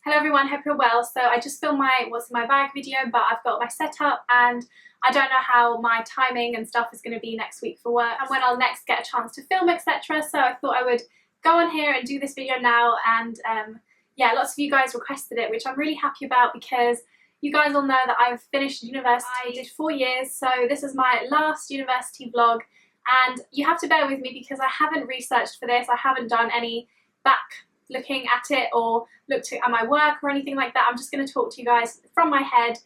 Hello everyone, hope you're well. So I just filmed my what's in my bag video, but I've got my setup and I don't know how my timing and stuff is going to be next week for work and when I'll next get a chance to film, etc. So I thought I would go on here and do this video now, and yeah, lots of you guys requested it, which I'm really happy about because you guys all know that I've finished university. I did 4 years, so this is my last university vlog, and you have to bear with me because I haven't researched for this. I haven't done any back looking at it or looked at my work or anything like that. I'm just going to talk to you guys from my head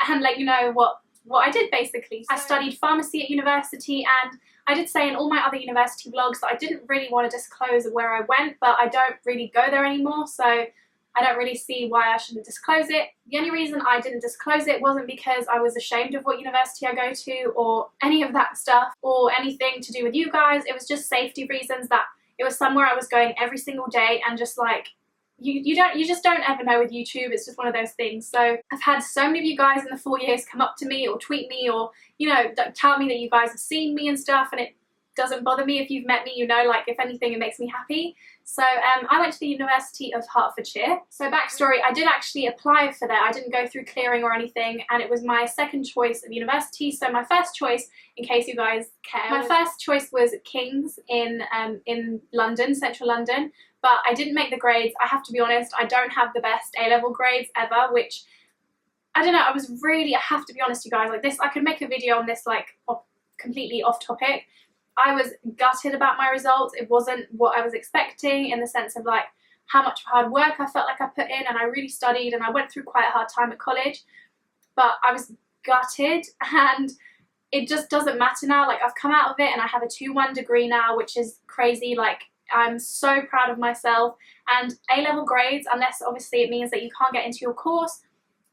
and let you know what I did basically. I studied pharmacy at university, and I did say in all my other university vlogs that I didn't really want to disclose where I went, but I don't really go there anymore, so I don't really see why I shouldn't disclose it. The only reason I didn't disclose it wasn't because I was ashamed of what university I go to or any of that stuff or anything to do with you guys. It was just safety reasons, that it was somewhere I was going every single day, and just like you just don't ever know with YouTube. It's just one of those things. So I've had so many of you guys in the 4 years come up to me or tweet me or, you know, tell me that you guys have seen me and stuff, and it doesn't bother me. If you've met me, you know, like, if anything, it makes me happy. So I went to the University of Hertfordshire. So backstory, I did actually apply for that. I didn't go through clearing or anything, and it was my second choice of university. So my first choice, in case you guys care, my first choice was King's in London, central London, but I didn't make the grades. I have to be honest, I don't have the best A-level grades ever, which, I don't know, I have to be honest, you guys, like this, I could make a video on this, like, completely off topic. I was gutted about my results. It wasn't what I was expecting, in the sense of like how much hard work I felt like I put in, and I really studied and I went through quite a hard time at college, but I was gutted, and it just doesn't matter now. Like, I've come out of it and I have a 2-1 degree now, which is crazy. Like, I'm so proud of myself, and A-level grades, unless obviously it means that you can't get into your course,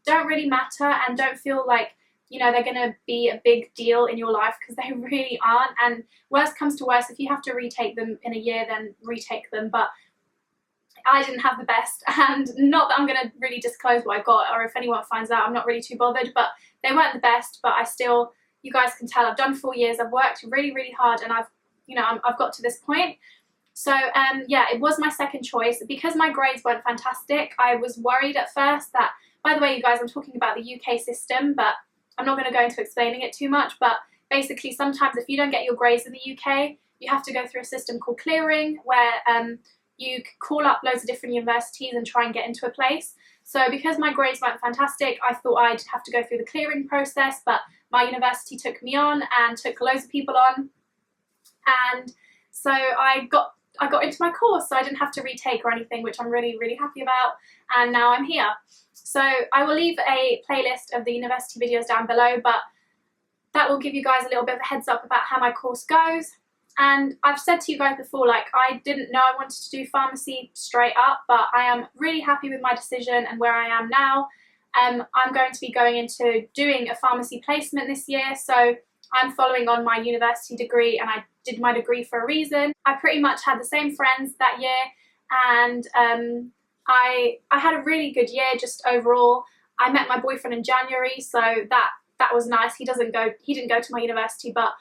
don't really matter, and don't feel like, you know, they're going to be a big deal in your life, because they really aren't. And worst comes to worst, if you have to retake them in a year, then retake them. But I didn't have the best, and not that I'm going to really disclose what I got, or if anyone finds out, I'm not really too bothered, but they weren't the best. But I still, you guys can tell, I've done 4 years, I've worked really, really hard, and I've got to this point. So yeah, it was my second choice. Because my grades weren't fantastic, I was worried at first that, by the way, you guys, I'm talking about the UK system, but I'm not going to go into explaining it too much, but basically sometimes if you don't get your grades in the UK, you have to go through a system called clearing, where you call up loads of different universities and try and get into a place. So because my grades weren't fantastic, I thought I'd have to go through the clearing process, but my university took me on and took loads of people on, and so I got into my course, so I didn't have to retake or anything, which I'm really, really happy about, and now I'm here. So I will leave a playlist of the university videos down below, but that will give you guys a little bit of a heads up about how my course goes. And I've said to you guys before, like, I didn't know I wanted to do pharmacy straight up, but I am really happy with my decision and where I am now. I'm going to be going into doing a pharmacy placement this year, so I'm following on my university degree, and I did my degree for a reason. I pretty much had the same friends that year, and I had a really good year just overall. I met my boyfriend in January, so that was nice. He didn't go to my university, but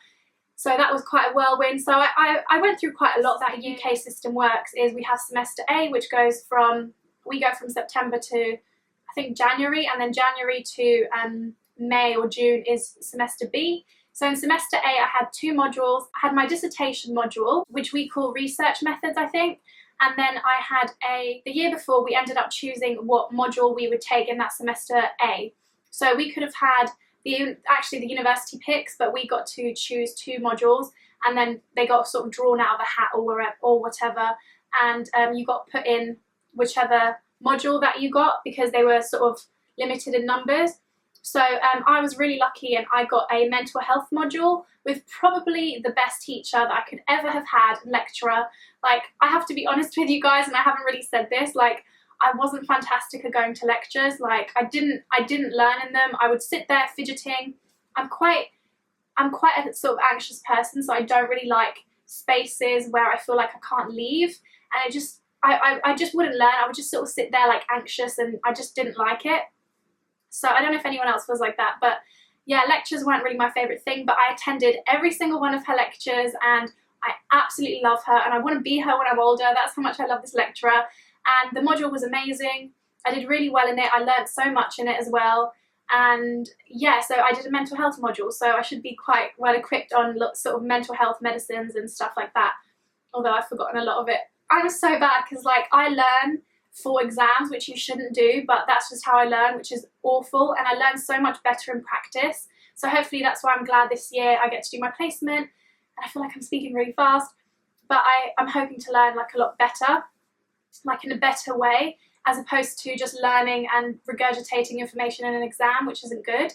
so that was quite a whirlwind. So I went through quite a lot. That UK system works is we have semester A, which we go from September to, I think, January, and then January to May or June is semester B. So in semester A, I had 2 modules. I had my dissertation module, which we call research methods, I think. And then I had the year before, we ended up choosing what module we would take in that semester A. So we could have had actually the university picks, but we got to choose 2 modules, and then they got sort of drawn out of a hat or whatever, and you got put in whichever module that you got, because they were sort of limited in numbers. So I was really lucky, and I got a mental health module with probably the best teacher that I could ever have had, lecturer. Like, I have to be honest with you guys, and I haven't really said this, like, I wasn't fantastic at going to lectures. Like, I didn't learn in them. I would sit there fidgeting. I'm quite a sort of anxious person, so I don't really like spaces where I feel like I can't leave, and I just wouldn't learn. I would just sort of sit there like anxious, and I just didn't like it. So I don't know if anyone else feels like that, but yeah, lectures weren't really my favourite thing, but I attended every single one of her lectures, and I absolutely love her, and I want to be her when I'm older. That's how much I love this lecturer, and the module was amazing. I did really well in it. I learned so much in it as well. And yeah, so I did a mental health module, so I should be quite well equipped on sort of mental health medicines and stuff like that, although I've forgotten a lot of it. I was so bad because like I learn for exams, which you shouldn't do, but that's just how I learn, which is awful, and I learn so much better in practice. So hopefully that's why I'm glad this year I get to do my placement, and I feel like I'm speaking really fast, but I'm hoping to learn like a lot better, like in a better way, as opposed to just learning and regurgitating information in an exam, which isn't good.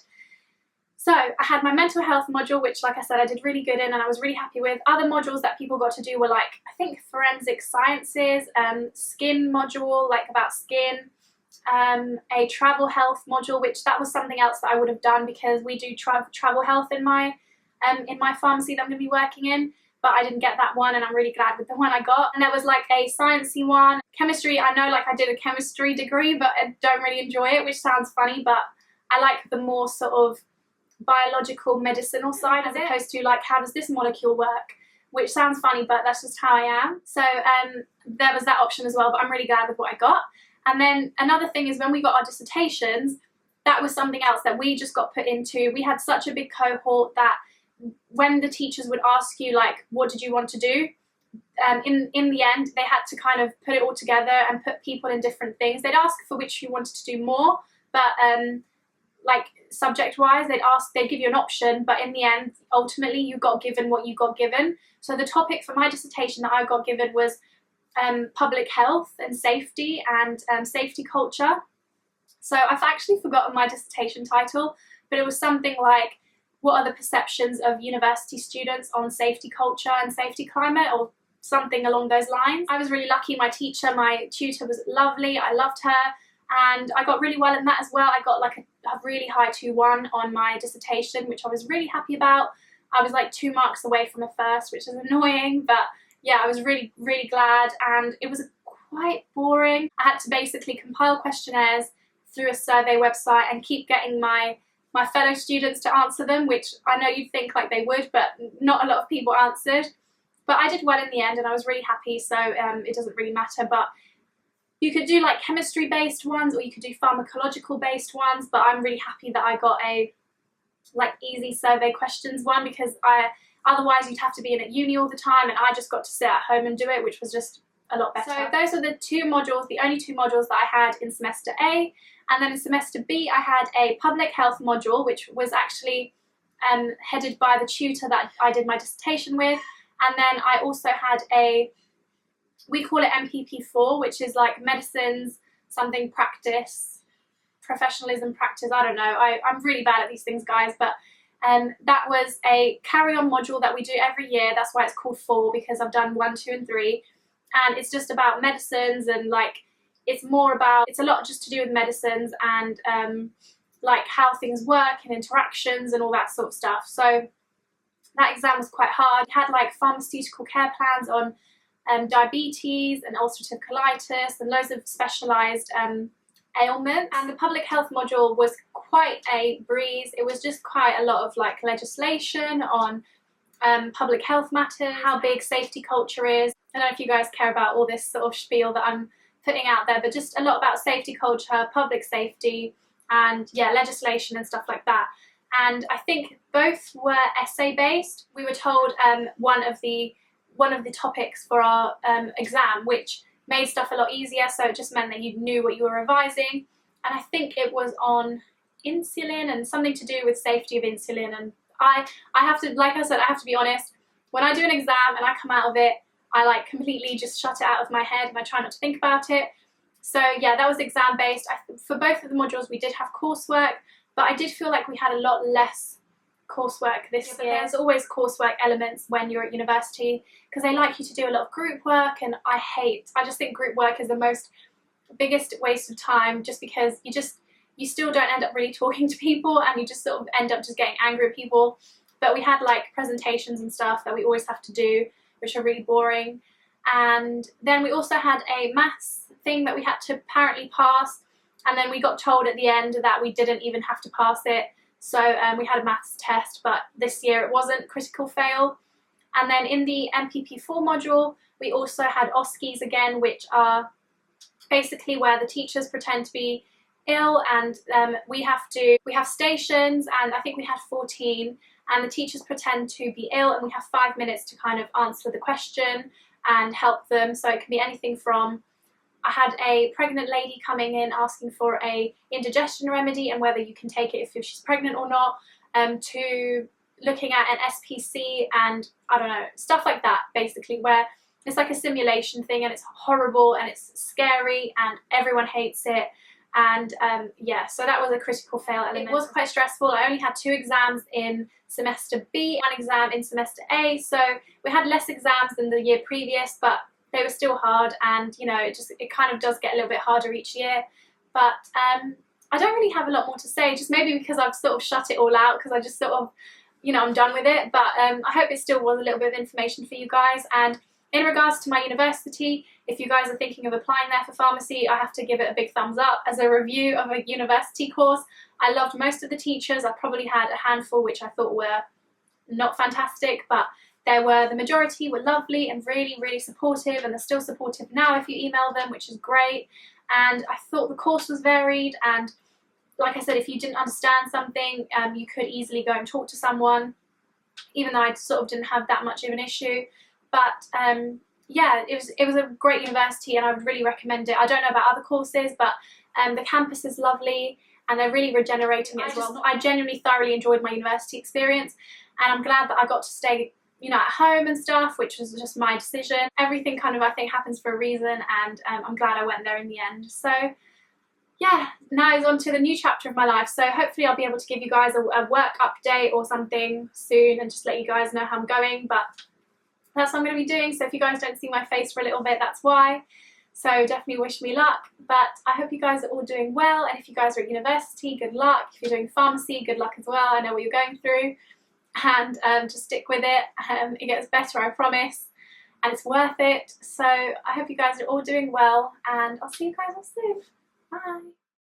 So I had my mental health module, which like I said, I did really good in and I was really happy with. Other modules that people got to do were like, I think forensic sciences, skin module, like about skin, a travel health module, which that was something else that I would have done because we do travel health in my pharmacy that I'm going to be working in. But I didn't get that one and I'm really glad with the one I got. And there was like a sciencey one. Chemistry, I know like I did a chemistry degree, but I don't really enjoy it, which sounds funny, but I like the more sort of biological medicinal side as opposed to like how does this molecule work, which sounds funny, but that's just how I am. So there was that option as well, but I'm really glad with what I got. And then another thing is when we got our dissertations, that was something else that we just got put into. We had such a big cohort that when the teachers would ask you like what did you want to do, in the end they had to kind of put it all together and put people in different things. They'd ask for which you wanted to do more, but like subject wise they'd give you an option, but in the end ultimately you got given what you got given. So the topic for my dissertation that I got given was public health and safety and safety culture. So I've actually forgotten my dissertation title, but it was something like what are the perceptions of university students on safety culture and safety climate, or something along those lines. I was really lucky. My tutor was lovely. I loved her and I got really well in that as well. I got like a really high 2-1 on my dissertation, which I was really happy about. I was like 2 marks away from a first, which is annoying, but yeah, I was really, really glad, and it was quite boring. I had to basically compile questionnaires through a survey website and keep getting my fellow students to answer them, which I know you'd think like they would, but not a lot of people answered. But I did well in the end and I was really happy, so it doesn't really matter. But you could do like chemistry based ones or you could do pharmacological based ones, but I'm really happy that I got a like easy survey questions one, because otherwise you'd have to be in at uni all the time and I just got to sit at home and do it, which was just a lot better. So those are the only two modules that I had in semester A. And then in semester B, I had a public health module, which was actually headed by the tutor that I did my dissertation with. And then I also had we call it MPP4, which is like medicines, something practice, professionalism practice, I don't know. I'm really bad at these things, guys, but that was a carry-on module that we do every year. That's why it's called 4, because I've done 1, 2 and 3. And it's just about medicines and like, it's a lot just to do with medicines and like how things work and interactions and all that sort of stuff. So that exam was quite hard. It had like pharmaceutical care plans on diabetes and ulcerative colitis and loads of specialised ailments. And the public health module was quite a breeze. It was just quite a lot of like legislation on public health matters, how big safety culture is. I don't know if you guys care about all this sort of spiel that I'm putting out there, but just a lot about safety culture, public safety, and yeah, legislation and stuff like that. And I think both were essay based. We were told one of the topics for our exam, which made stuff a lot easier, so it just meant that you knew what you were revising. And I think it was on insulin and something to do with safety of insulin. And I have to, like I said, I have to be honest, when I do an exam and I come out of it, I like completely just shut it out of my head and I try not to think about it. So yeah, that was exam based. For both of the modules we did have coursework, but I did feel like we had a lot less coursework this year. But there's always coursework elements when you're at university because they like you to do a lot of group work, and I just think group work is the biggest waste of time, just because you still don't end up really talking to people and you just sort of end up just getting angry at people. But we had like presentations and stuff that we always have to do, which are really boring. And then we also had a maths thing that we had to apparently pass, and then we got told at the end that we didn't even have to pass it. So we had a maths test, but this year it wasn't critical fail. And then in the MPP4 module, we also had OSCEs again, which are basically where the teachers pretend to be ill, and we have stations, and I think we had 14, and the teachers pretend to be ill, and we have 5 minutes to kind of answer the question and help them. So it can be anything from, I had a pregnant lady coming in asking for a indigestion remedy and whether you can take it if she's pregnant or not, to looking at an SPC and I don't know, stuff like that, basically, where it's like a simulation thing and it's horrible and it's scary and everyone hates it. And yeah, so that was a critical fail element. It was quite stressful. I only had 2 exams in semester B, 1 exam in semester A, so we had less exams than the year previous, but they were still hard, and you know, it kind of does get a little bit harder each year. But I don't really have a lot more to say, just maybe because I've sort of shut it all out, because I just sort of, you know, I'm done with it. But I hope it still was a little bit of information for you guys. And in regards to my university, if you guys are thinking of applying there for pharmacy, I have to give it a big thumbs up. As a review of a university course, I loved most of the teachers. I probably had a handful which I thought were not fantastic, but the majority were lovely and really, really supportive, and they're still supportive now if you email them, which is great. And I thought the course was varied, and like I said, if you didn't understand something, you could easily go and talk to someone, even though I sort of didn't have that much of an issue. But yeah, it was a great university, and I would really recommend it. I don't know about other courses, but the campus is lovely, and they're really regenerating it as well. I genuinely thoroughly enjoyed my university experience, and I'm glad that I got to stay, you know, at home and stuff, which was just my decision. Everything kind of, I think, happens for a reason, and I'm glad I went there in the end. So yeah, now is on to the new chapter of my life. So hopefully I'll be able to give you guys a work update or something soon and just let you guys know how I'm going. But that's what I'm going to be doing. So if you guys don't see my face for a little bit, that's why. So definitely wish me luck. But I hope you guys are all doing well. And if you guys are at university, good luck. If you're doing pharmacy, good luck as well. I know what you're going through. And just stick with it. It gets better, I promise. And it's worth it. So I hope you guys are all doing well. And I'll see you guys all soon. Bye.